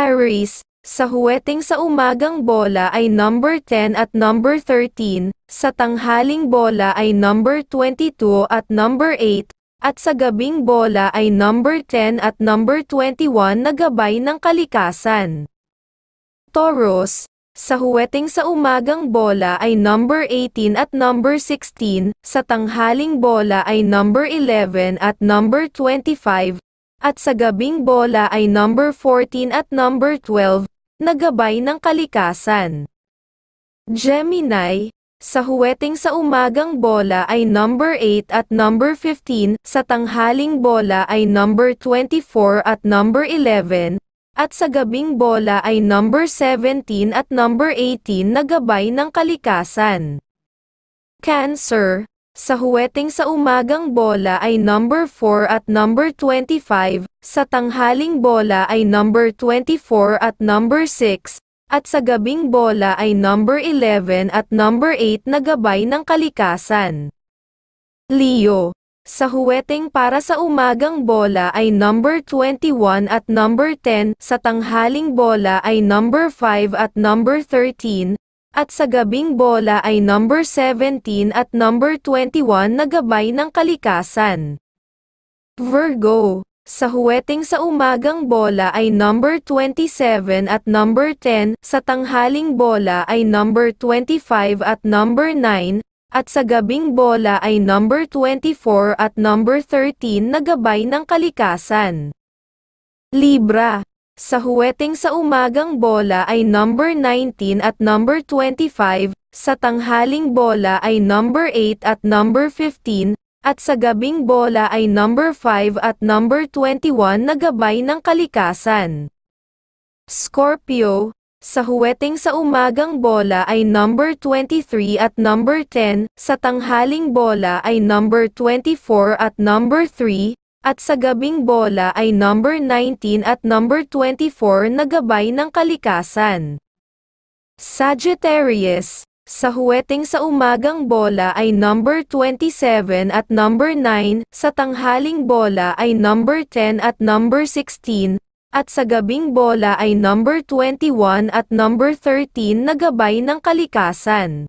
Aries, sa huweteng sa umagang bola ay number 10 at number 13, sa tanghaling bola ay number 22 at number 8, at sa gabing bola ay number 10 at number 21 na gabay ng kalikasan. Taurus, sa huweteng sa umagang bola ay number 18 at number 16, sa tanghaling bola ay number 11 at number 25, at sa gabing bola ay number 14 at number 12, na gabay ng kalikasan. Gemini, sa huweteng sa umagang bola ay number 8 at number 15, sa tanghaling bola ay number 24 at number 11, at sa gabing bola ay number 17 at number 18 na gabay ng kalikasan. Cancer, sa huweteng sa umagang bola ay number 4 at number 25, sa tanghaling bola ay number 24 at number 6, at sa gabing bola ay number 11 at number 8 na gabay ng kalikasan. Leo, sa huweteng para sa umagang bola ay number 21 at number 10, sa tanghaling bola ay number 5 at number 13, at sa gabing bola ay number 17 at number 21 na gabay ng kalikasan. Virgo, sa huweteng sa umagang bola ay number 27 at number 10, sa tanghaling bola ay number 25 at number 9, at sa gabing bola ay number 24 at number 13 na gabay ng kalikasan. Libra, sa huweteng sa umagang bola ay number 19 at number 25, sa tanghaling bola ay number 8 at number 15, at sa gabing bola ay number 5 at number 21 na gabay ng kalikasan. Scorpio, sa huweteng sa umagang bola ay number 23 at number 10, sa tanghaling bola ay number 24 at number 3, at sa gabing bola ay number 19 at number 24 na gabay ng kalikasan. Sagittarius, sa huweteng sa umagang bola ay number 27 at number 9, sa tanghaling bola ay number 10 at number 16, at sa gabing bola ay number 21 at number 13 na gabay ng kalikasan.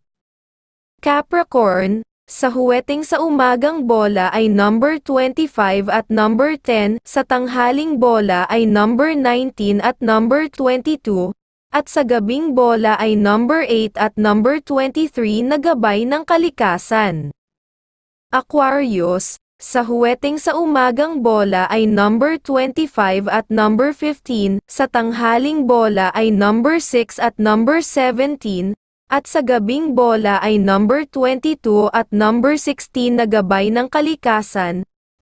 Capricorn, sa huweteng sa umagang bola ay number 25 at number 10, sa tanghaling bola ay number 19 at number 22, at sa gabing bola ay number 8 at number 23 na gabay ng kalikasan. Aquarius, sa huweteng sa umagang bola ay number 25 at number 15, sa tanghaling bola ay number 6 at number 17, at sa gabing bola ay number 22 at number 16 na gabay ng kalikasan.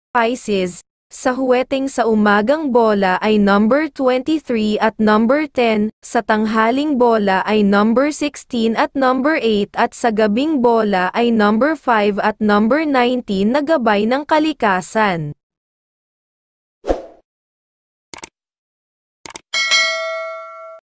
Pisces, sa huweteng sa umagang bola ay number 23 at number 10, sa tanghaling bola ay number 16 at number 8 at sa gabing bola ay number 5 at number 19 na gabay ng kalikasan.